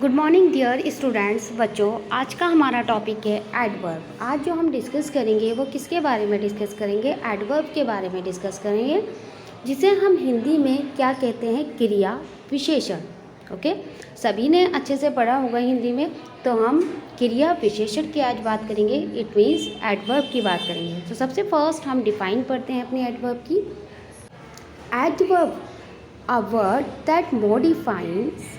Good morning dear students. बच्चों, आज का हमारा टॉपिक है एडवर्ब। आज जो हम डिस्कस करेंगे वो किसके बारे में डिस्कस करेंगे? एडवर्ब के बारे में डिस्कस करेंगे, जिसे हम हिंदी में क्या कहते हैं? क्रिया विशेषण। ओके, सभी ने अच्छे से पढ़ा होगा हिंदी में, तो हम क्रिया विशेषण की आज बात करेंगे। इट मीन्स एडवर्ब की बात करेंगे। तो सबसे फर्स्ट हम डिफाइन पढ़ते हैं अपनी एडवर्ब की। Adverb, a word that modifies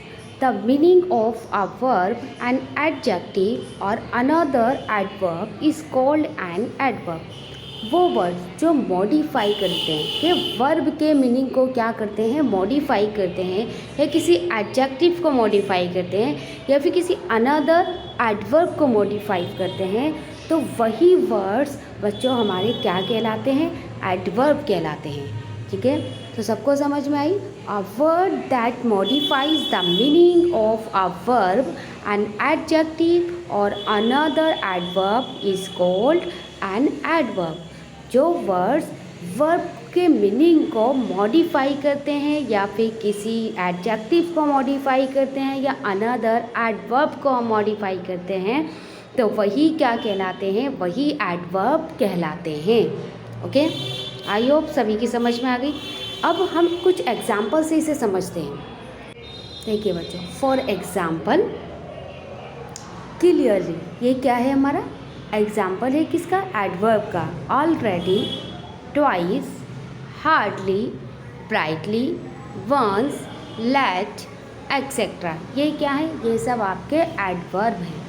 the meaning of a verb, an adjective or another adverb is called an adverb. वो वर्ड जो मॉडिफाई करते हैं, कि वर्ब के मीनिंग को क्या करते हैं? मॉडिफाई करते हैं, या किसी एडजेक्टिव को मॉडिफाई करते हैं, या फिर किसी अनदर एडवर्ब को मॉडिफाई करते हैं, तो वही वर्ड्स बच्चों हमारे क्या कहलाते हैं? एडवर्ब कहलाते हैं। ठीक है, तो सबको समझ में आई? A word that modifies the meaning of a verb, an adjective और another adverb is called an adverb. जो वर्ड्स वर्ब के मीनिंग को मॉडिफाई करते हैं, या फिर किसी एडजेक्टिव को मॉडिफाई करते हैं, या अनदर एडवर्ब को मॉडिफाई करते हैं, तो वही क्या कहलाते हैं? वही एडवर्ब कहलाते हैं। ओके, आई होप सभी की समझ में आ गई। अब हम कुछ एग्जाम्पल से इसे समझते हैं। देखिए बच्चों, फॉर एग्जाम्पल, क्लियरली, ये क्या है? हमारा एग्जाम्पल है किसका? एडवर्ब का। Already, twice, hardly, brightly, once, late, etcetera, ये क्या है? ये सब आपके एडवर्ब हैं।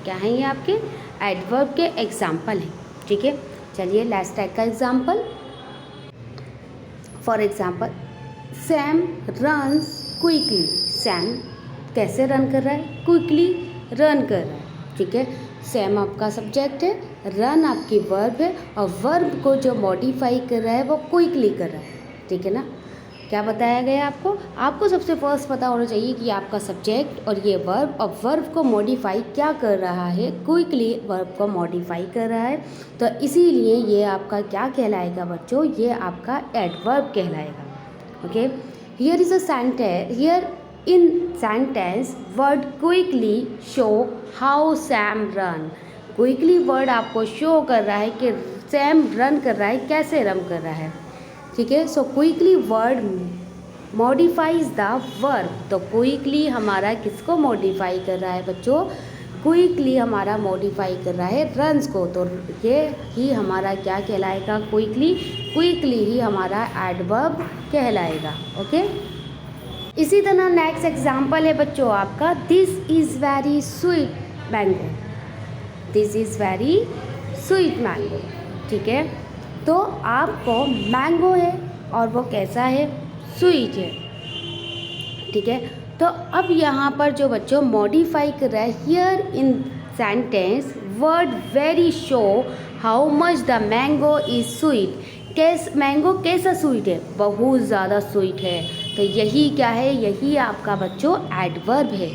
क्या हैं ये? आपके एडवर्ब के एग्जाम्पल हैं। ठीक है, चलिए लेट्स टेक का example. For example, Sam runs quickly. Sam कैसे रन कर रहा है? क्विकली रन कर रहा है। ठीक है, सैम आपका सब्जेक्ट है, रन आपकी वर्ब है, और वर्ब को जो मॉडिफाई कर रहा है वो क्विकली कर रहा है। ठीक है ना? क्या बताया गया आपको? आपको सबसे फर्स्ट पता होना चाहिए कि आपका सब्जेक्ट और ये वर्ब, और वर्ब को मॉडिफाई क्या कर रहा है? क्विकली वर्ब को मॉडिफाई कर रहा है। तो इसीलिए ये आपका क्या कहलाएगा बच्चों? ये आपका एडवर्ब कहलाएगा। Okay, here is a sentence, here in sentence word quickly show how Sam run. Quickly word आपको शो कर रहा है कि सैम रन कर रहा है, कैसे रन कर रहा है। ठीक है, so quickly word modifies the verb. तो क्विकली हमारा किसको मॉडिफाई कर रहा है बच्चों? क्विकली हमारा मॉडिफाई कर रहा है रन्स को। तो ये ही हमारा क्या कहलाएगा? क्विकली, क्विकली ही हमारा एडवर्ब कहलाएगा। ओके, इसी तरह नेक्स्ट एग्जाम्पल है बच्चों आपका, this is very sweet mango. This is very sweet mango. ठीक है, तो आपको मैंगो है और वो कैसा है? स्वीट है। ठीक है, तो अब यहाँ पर जो बच्चों मॉडिफाई कर रहा है, here in sentence word very show how much the mango is sweet. Mango कैसा स्वीट है? बहुत ज़्यादा स्वीट है। तो यही क्या है? यही आपका बच्चों एडवर्ब है।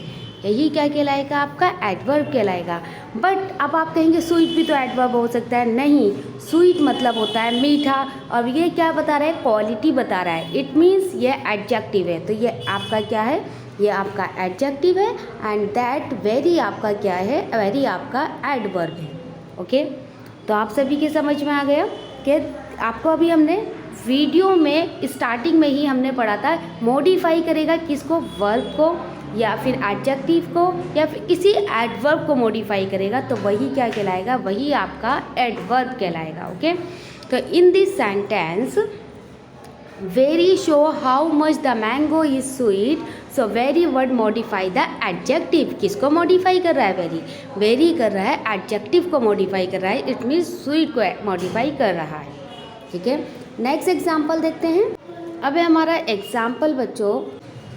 यही क्या कहलाएगा? आपका एडवर्ब कहलाएगा। बट अब आप कहेंगे स्वीट भी तो एडवर्ब हो सकता है। नहीं, स्वीट मतलब होता है मीठा, और ये क्या बता रहा है? क्वालिटी बता रहा है। इट मीन्स ये एडजेक्टिव है। तो ये आपका क्या है? ये आपका एडजेक्टिव है, एंड दैट वेरी आपका क्या है? वेरी आपका एडवर्ब है। ओके, तो आप सभी के समझ में आ गया कि आपको अभी हमने वीडियो में स्टार्टिंग में ही हमने पढ़ा था, मॉडिफाई करेगा किसको? वर्ब को, या फिर एडजेक्टिव को, या फिर किसी एडवर्ब को मॉडिफाई करेगा, तो वही क्या कहलाएगा? वही आपका एडवर्ब कहलाएगा। ओके, तो इन this sentence very show how much the mango is sweet. So very word modify the adjective. किसको मॉडिफाई कर रहा है? वेरी। वेरी कर रहा है एडजेक्टिव को मॉडिफाई कर रहा है। इट मीन्स स्वीट को मॉडिफाई कर रहा है। ठीक है, नेक्स्ट एग्जाम्पल देखते हैं। अब है हमारा एग्जाम्पल बच्चों,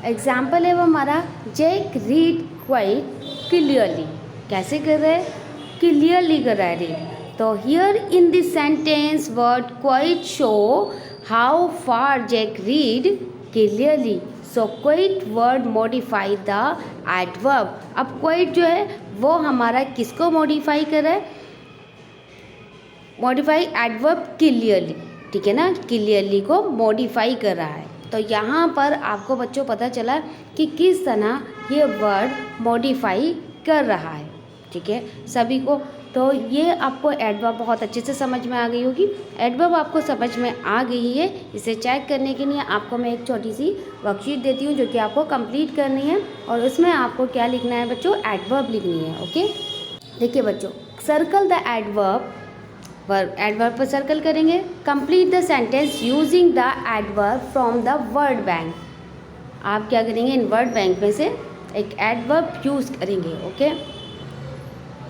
एग्जाम्पल है वो हमारा, जैक रीड क्वाइट क्लियरली। कैसे कर रहा है? क्लियरली कर रहा है रीड। तो here in this sentence word quite show how far Jack read clearly. So quite word modify the adverb. अब क्वाइट जो है वो हमारा किसको मॉडिफाई कर रहा है? Modify adverb clearly. ठीक है ना? क्लियरली को मॉडिफाई कर रहा है। तो यहाँ पर आपको बच्चों पता चला कि किस तरह ये वर्ड मॉडिफाई कर रहा है। ठीक है सभी को, तो ये आपको एडवर्ब बहुत अच्छे से समझ में आ गई होगी। एडवर्ब आपको समझ में आ गई है, इसे चेक करने के लिए आपको मैं एक छोटी सी वर्कशीट देती हूँ जो कि आपको कंप्लीट करनी है, और उसमें आपको क्या लिखना है बच्चों, एडवर्ब लिखनी है। ओके, देखिए बच्चों, सर्कल द एडवर्ब, एडवर्ब पर सर्कल करेंगे। Complete the sentence using the adverb from the word bank. आप क्या करेंगे, इन वर्ड बैंक में से एक एडवर्ब यूज़ करेंगे। ओके,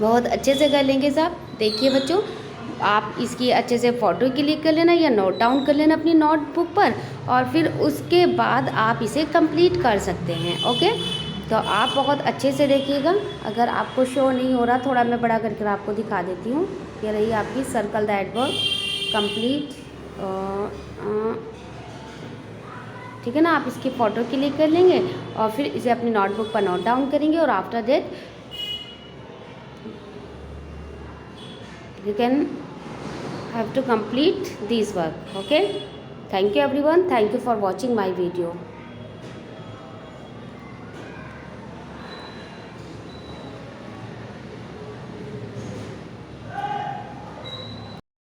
बहुत अच्छे से कर लेंगे साहब। देखिए बच्चों, आप इसकी अच्छे से फ़ोटो क्लिक कर लेना या नोट डाउन कर लेना अपनी नोटबुक पर, और फिर उसके बाद आप इसे कंप्लीट कर सकते हैं। ओके, तो आप बहुत अच्छे से देखिएगा। अगर आपको शो नहीं हो रहा, थोड़ा मैं बड़ा करके आपको दिखा देती हूँ। ये रही आपकी सर्कल द एडवर्ब कंप्लीट। ठीक है ना, आप इसकी फ़ोटो क्लिक कर लेंगे और फिर इसे अपनी नोटबुक पर नोट डाउन करेंगे, और after that you can have to complete this work. Okay, thank you everyone, thank you for watching my video.